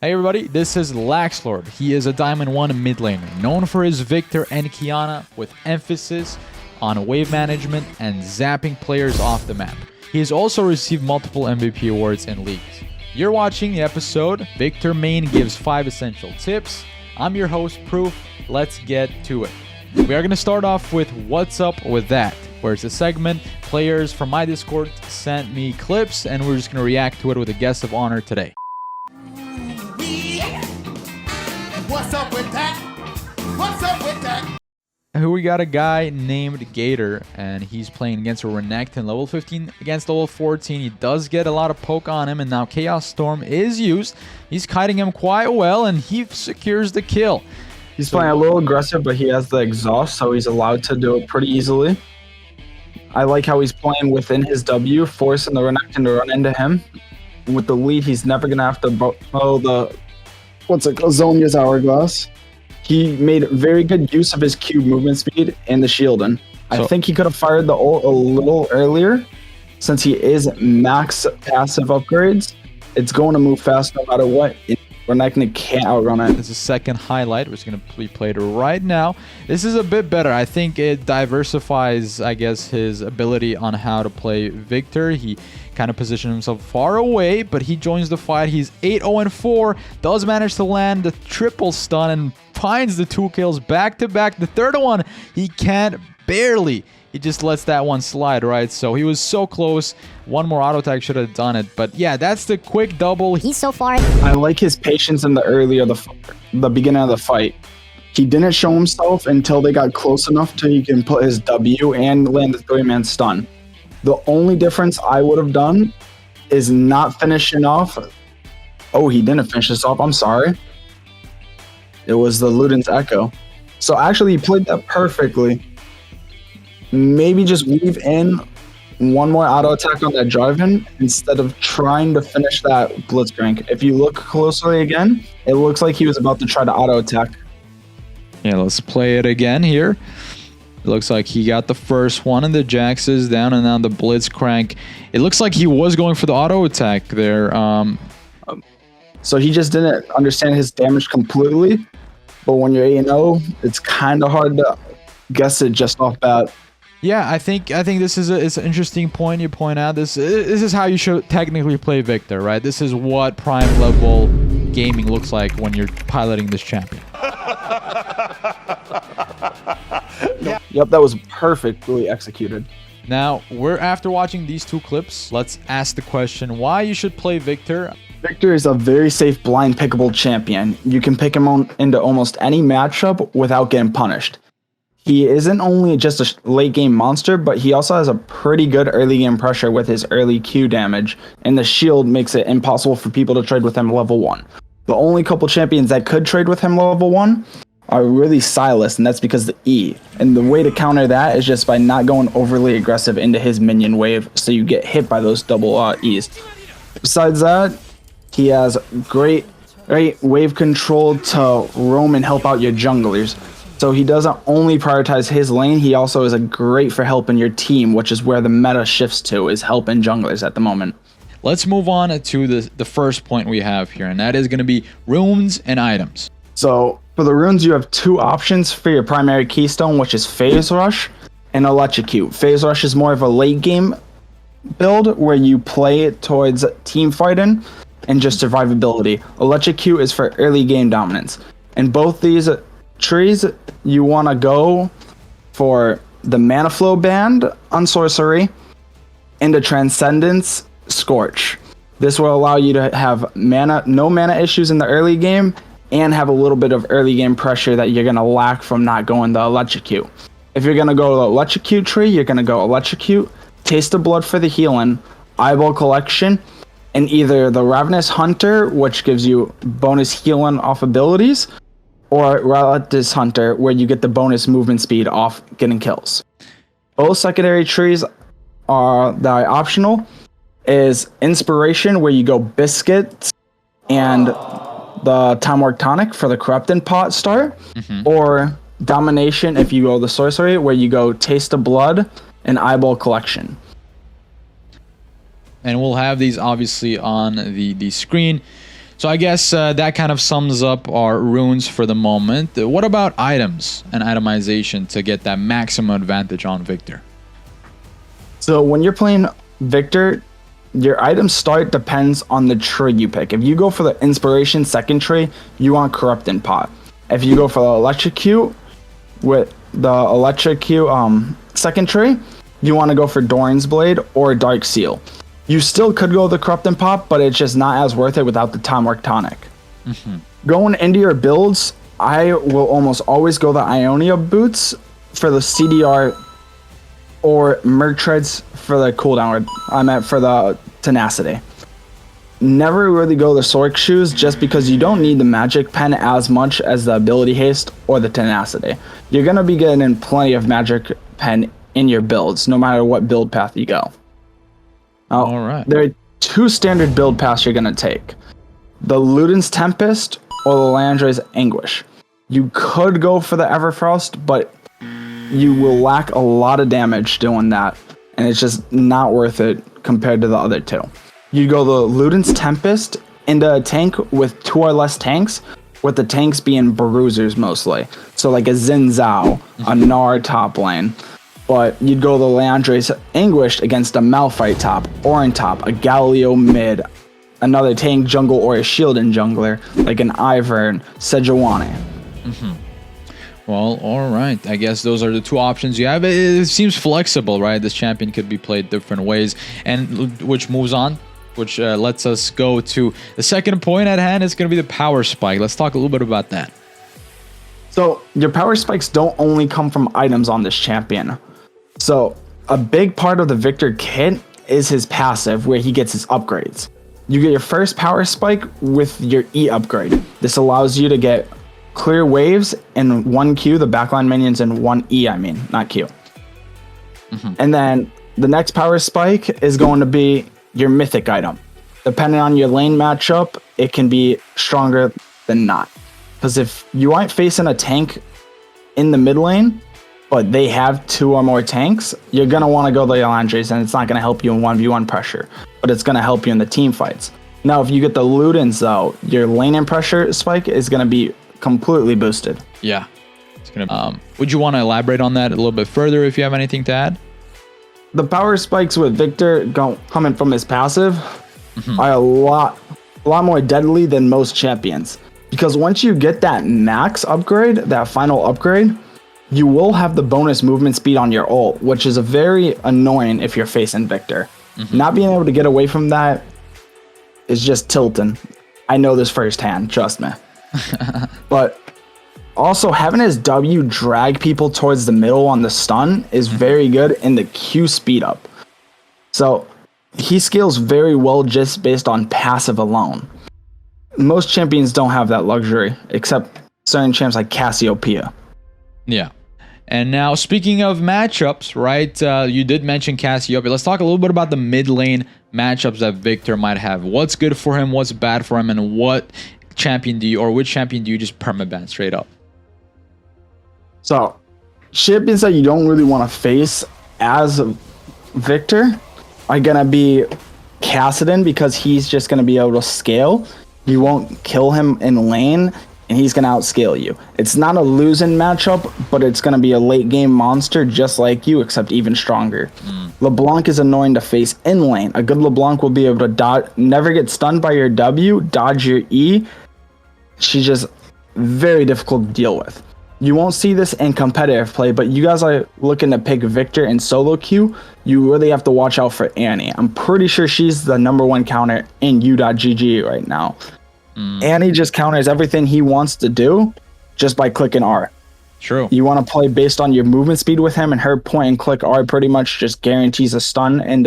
Hey everybody, this is Laxlord. He is a Diamond 1 mid laner, known for his Viktor and Kiana with emphasis on wave management and zapping players off the map. He has also received multiple MVP awards in leagues. You're watching the episode, Viktor Main gives 5 essential tips. I'm your host, Proof. Let's get to it. We are going to start off with What's Up With That, where it's a segment players from my Discord sent me clips and we're just going to react to it with a guest of honor today. What's up with that? What's up with that? Here we got a guy named Gator, and he's playing against a Renekton level 15 against level 14. He does get a lot of poke on him, and now Chaos Storm is used. He's kiting him quite well, and he secures the kill. He's playing a little aggressive, but he has the exhaust, so he's allowed to do it pretty easily. I like how he's playing within his W, forcing the Renekton to run into him. With the lead, he's never going to have to blow the Zonia's Hourglass. He made very good use of his Q movement speed and the shielding. I think he could have fired the ult a little earlier. Since he is max passive upgrades, it's going to move fast no matter what. Renekton can't outrun it. This is second highlight, which is going to be played right now. This is a bit better. I think it diversifies, I guess, his ability on how to play Viktor. He kind of positioned himself far away, but he joins the fight. He's 8-0-4, does manage to land the triple stun and finds the 2 kills back to back. The third one, he can't barely. He just lets that one slide, right? So he was so close. One more auto attack should have done it. But yeah, that's the quick double. He's so far. I like his patience in the beginning of the fight. He didn't show himself until they got close enough to he can put his W and land the 3-man stun. The only difference I would have done is not finishing off. Oh, he didn't finish this off. I'm sorry. It was the Luden's Echo. So actually, he played that perfectly. Maybe just weave in one more auto attack on that drive-in instead of trying to finish that Blitzcrank. If you look closely again, it looks like he was about to try to auto attack. Yeah, let's play it again here. It looks like he got the first one, and the Jax is down, and now the Blitzcrank. It looks like he was going for the auto attack there. So he just didn't understand his damage completely. But when you're 8-0, it's kind of hard to guess it just off bat. Yeah, I think this is it's an interesting point you point out. This is how you should technically play Viktor, right? This is what prime level gaming looks like when you're piloting this champion. Yep, that was perfectly executed. Now, after watching these 2 clips, let's ask the question why you should play Viktor. Viktor is a very safe blind pickable champion. You can pick him into almost any matchup without getting punished. He isn't only just a late game monster, but he also has a pretty good early game pressure with his early Q damage, and the shield makes it impossible for people to trade with him level 1. The only couple champions that could trade with him level 1 are really Silas, and that's because the E. And the way to counter that is just by not going overly aggressive into his minion wave, so you get hit by those double E's. Besides that, he has great wave control to roam and help out your junglers. So he doesn't only prioritize his lane, he also is great for helping your team, which is where the meta shifts to, is helping junglers at the moment. Let's move on to the first point we have here, and that is going to be runes and items. So for the runes, you have 2 options for your primary keystone, which is Phase Rush and Electrocute. Phase Rush is more of a late game build where you play it towards team fighting and just survivability. Electrocute is for early game dominance. And both these trees, you want to go for the Mana Flow Band on Sorcery and the Transcendence Scorch. This will allow you to have no mana issues in the early game and have a little bit of early game pressure that you're going to lack from not going the Electrocute. If you're going to go the Electrocute tree, you're going to go Electrocute, Taste of Blood for the healing, Eyeball Collection, and either the Ravenous Hunter, which gives you bonus healing off abilities, or Relentless Hunter, where you get the bonus movement speed off getting kills. Both secondary trees are that are optional. Is Inspiration, where you go Biscuits and the Time Warp Tonic for the Corrupted pot start, or Domination if you go the Sorcery, where you go Taste of Blood and Eyeball Collection. And we'll have these obviously on the screen. So I guess that kind of sums up our runes for the moment. What about items and itemization to get that maximum advantage on Viktor? So when you're playing Viktor, your item start depends on the tree you pick. If you go for the inspiration second tree, you want corrupting pot. If you go for the electrocute with the electrocute second tree, you want to go for Doran's Blade or Dark Seal. You still could go the corrupting pot, but it's just not as worth it without the Time Work Tonic. Going into your builds, I will almost always go the Ionia boots for the CDR or Merc Treads for the cooldown. I meant for the tenacity. Never really go the Sork shoes just because you don't need the magic pen as much as the ability haste or the tenacity. You're going to be getting plenty of magic pen in your builds, no matter what build path you go. All right. There are two standard build paths you're going to take. The Luden's Tempest or the Landre's Anguish. You could go for the Everfrost, but you will lack a lot of damage doing that, and it's just not worth it compared to the other two. You go the Luden's Tempest into a tank with 2 or less tanks, with the tanks being bruisers mostly. So like a Xin Zhao, a Gnar top lane. But you'd go the Leandre's Anguish against a Malphite top, Orin top, a Galileo mid, another tank jungle or a shielding jungler, like an Ivern, Sejuani. Well, all right. I guess those are the two options you have. It seems flexible, right? This champion could be played different ways, and which moves on, which lets us go to the second point at hand. It's going to be the power spike. Let's talk a little bit about that. So your power spikes don't only come from items on this champion. So a big part of the Viktor kit is his passive, where he gets his upgrades. You get your first power spike with your E upgrade. This allows you to get clear waves in 1 Q, the backline minions in 1 E, not Q. And then the next power spike is going to be your mythic item. Depending on your lane matchup, it can be stronger than not. Because if you aren't facing a tank in the mid lane, but they have 2 or more tanks, you're going to want to go the Elandres, and it's not going to help you in 1v1 pressure, but it's going to help you in the team fights. Now, if you get the Ludens, though, your lane and pressure spike is going to be completely boosted. Yeah. It's gonna, would you want to elaborate on that a little bit further if you have anything to add? The power spikes with Viktor coming from his passive are a lot more deadly than most champions. Because once you get that max upgrade, that final upgrade, you will have the bonus movement speed on your ult, which is very annoying if you're facing Viktor. Not being able to get away from that is just tilting. I know this firsthand, trust me. But also having his W drag people towards the middle on the stun is very good in the Q speed up. So he scales very well just based on passive alone. Most champions don't have that luxury, except certain champs like Cassiopeia. Yeah. And now, speaking of matchups, right, you did mention Cassiopeia. Let's talk a little bit about the mid lane matchups that Viktor might have. What's good for him, what's bad for him, and what champion do you, or which champion do you just permaban straight up? So, champions that you don't really want to face as Viktor are going to be Kassadin, because he's just going to be able to scale. You won't kill him in lane, and he's going to outscale you. It's not a losing matchup, but it's going to be a late game monster just like you, except even stronger. LeBlanc is annoying to face in lane. A good LeBlanc will be able to dodge, never get stunned by your W, dodge your E. She's just very difficult to deal with. You won't see this in competitive play, but you guys are looking to pick Viktor in solo queue. You really have to watch out for Annie. I'm pretty sure she's the #1 counter in U.GG right now. Annie just counters everything he wants to do just by clicking R. True. You want to play based on your movement speed with him, and her point and click R pretty much just guarantees a stun, and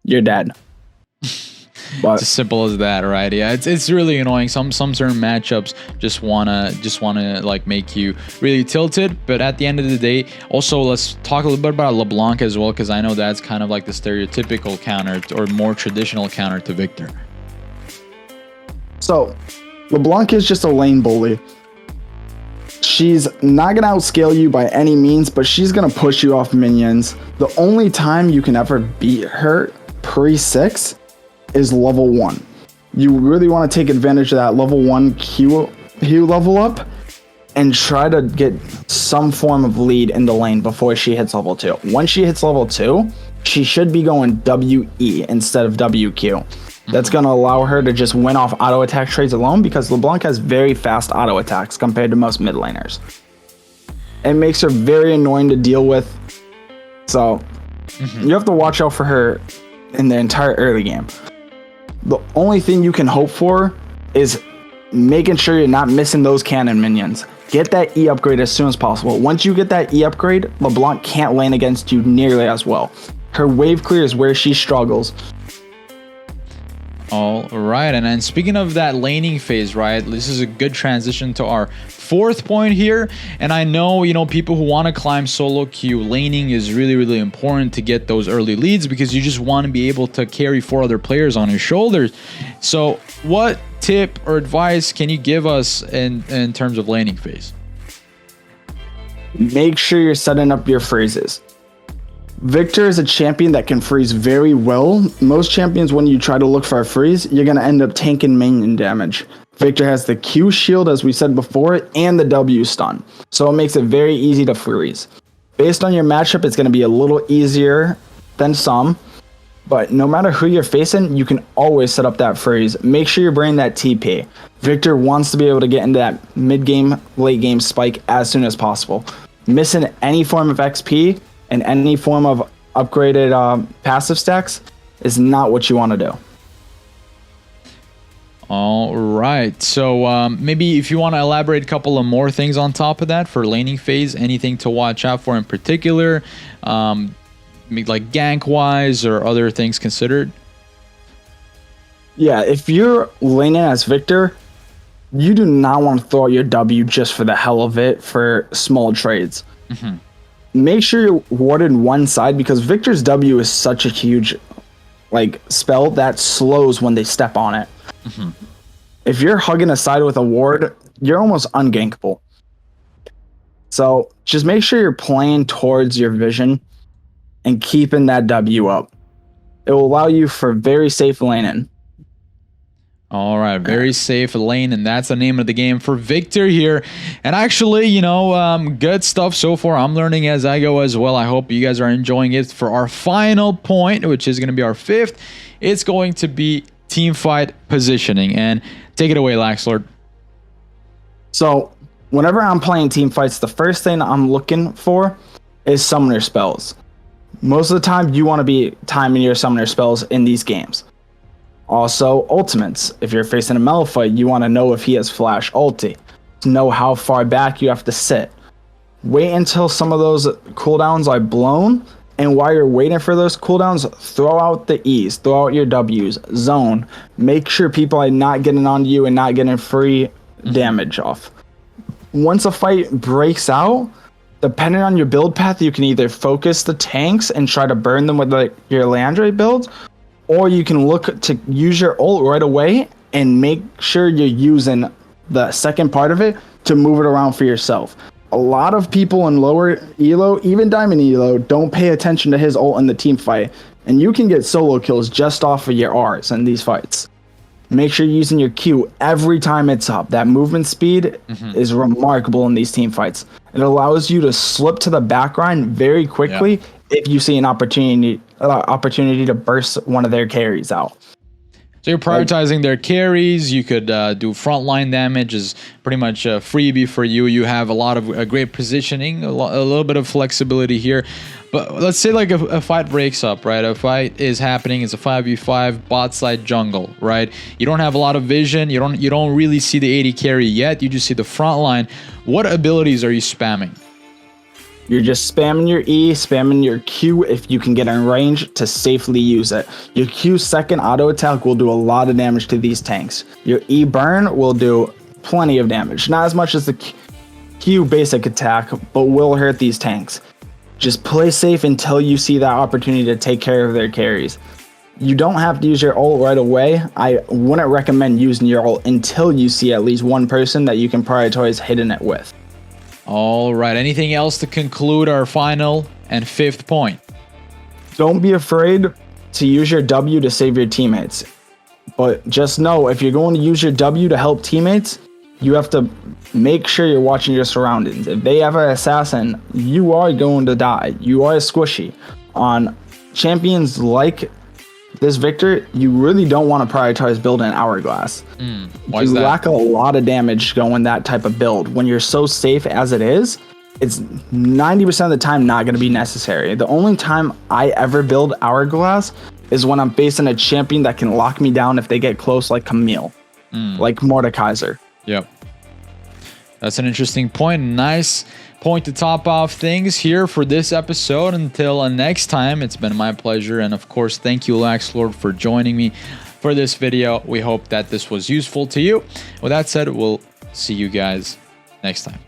you're dead. But It's as simple as that, right? Yeah, it's really annoying. Some certain matchups just wanna like make you really tilted. But at the end of the day, also let's talk a little bit about LeBlanc as well, because I know that's kind of like the stereotypical counter or more traditional counter to Viktor. So, LeBlanc is just a lane bully. She's not going to outscale you by any means, but she's going to push you off minions. The only time you can ever beat her pre-6 is level 1. you really want to take advantage of that level 1 Q level up and try to get some form of lead in the lane before she hits level 2. Once she hits level 2, she should be going WE instead of WQ. That's going to allow her to just win off auto attack trades alone, because LeBlanc has very fast auto attacks compared to most mid laners. It makes her very annoying to deal with. So you have to watch out for her in the entire early game. The only thing you can hope for is making sure you're not missing those cannon minions. Get that E upgrade as soon as possible. Once you get that E upgrade, LeBlanc can't lane against you nearly as well. Her wave clear is where she struggles. All right, and then speaking of that laning phase, right, this is a good transition to our 4th point here. And I know, you know, people who want to climb solo queue, laning is really, really important to get those early leads, because you just want to be able to carry 4 other players on your shoulders. So what tip or advice can you give us in terms of laning phase? Make sure you're setting up your phrases. Viktor is a champion that can freeze very well. Most champions, when you try to look for a freeze, you're going to end up tanking minion damage. Viktor has the Q shield, as we said before, and the W stun. So it makes it very easy to freeze. Based on your matchup, it's going to be a little easier than some. But no matter who you're facing, you can always set up that freeze. Make sure you're bringing that TP. Viktor wants to be able to get into that mid-game, late-game spike as soon as possible. Missing any form of XP and any form of upgraded passive stacks is not what you want to do. All right, so maybe if you want to elaborate a couple of more things on top of that for laning phase, anything to watch out for in particular, like gank wise or other things considered? Yeah, if you're laning as Viktor, you do not want to throw out your W just for the hell of it for small trades. Make sure you're warded one side, because Viktor's W is such a huge spell that slows when they step on it. If you're hugging a side with a ward, you're almost ungankable. So just make sure you're playing towards your vision and keeping that W up. It will allow you for very safe laning. All right, very safe lane, and that's the name of the game for Viktor here. And actually, you know, good stuff so far. I'm learning as I go as well. I hope you guys are enjoying it. For our final point, which is going to be our 5th, it's going to be team fight positioning. And take it away, Laxlord. So whenever I'm playing team fights, the first thing I'm looking for is summoner spells. Most of the time, you want to be timing your summoner spells in these games. Also, ultimates. If you're facing a Malphite, you want to know if he has flash ulti, to know how far back you have to sit. Wait until some of those cooldowns are blown, and while you're waiting for those cooldowns, throw out the E's, throw out your W's, zone. Make sure people are not getting onto you and not getting free damage off. Once a fight breaks out, depending on your build path, you can either focus the tanks and try to burn them with your Landry build, or you can look to use your ult right away and make sure you're using the second part of it to move it around for yourself. A lot of people in lower elo, even diamond elo, don't pay attention to his ult in the team fight, and you can get solo kills just off of your R's in these fights. Make sure you're using your Q every time it's up. That movement speed is remarkable in these team fights. It allows you to slip to the background very quickly if you see an opportunity to burst one of their carries out. So you're prioritizing their carries. You could do frontline damage is pretty much a freebie for you. You have a lot of great positioning, a little bit of flexibility here. But let's say like a fight breaks up, right? A fight is happening. It's a 5v5 bot side jungle, right? You don't have a lot of vision. You don't really see the AD carry yet. You just see the front line. What abilities are you spamming? You're just spamming your E, spamming your Q if you can get in range to safely use it. Your Q second auto attack will do a lot of damage to these tanks. Your E burn will do plenty of damage. Not as much as the Q basic attack, but will hurt these tanks. Just play safe until you see that opportunity to take care of their carries. You don't have to use your ult right away. I wouldn't recommend using your ult until you see at least one person that you can prioritize hitting it with. All right. Anything else to conclude our final and 5th point? Don't be afraid to use your W to save your teammates. But just know, if you're going to use your W to help teammates, you have to make sure you're watching your surroundings. If they have an assassin, you are going to die. You are squishy. On champions like this Viktor, you really don't want to prioritize building Hourglass. Why is You that? lack a lot of damage going that type of build. When you're so safe as it is, it's 90% of the time not going to be necessary. The only time I ever build Hourglass is when I'm facing a champion that can lock me down if they get close, like Camille, like Mordekaiser. Yep. That's an interesting point. Nice point to top off things here for this episode. Until next time, it's been my pleasure. And of course, thank you, Laxlord, for joining me for this video. We hope that this was useful to you. With that said, we'll see you guys next time.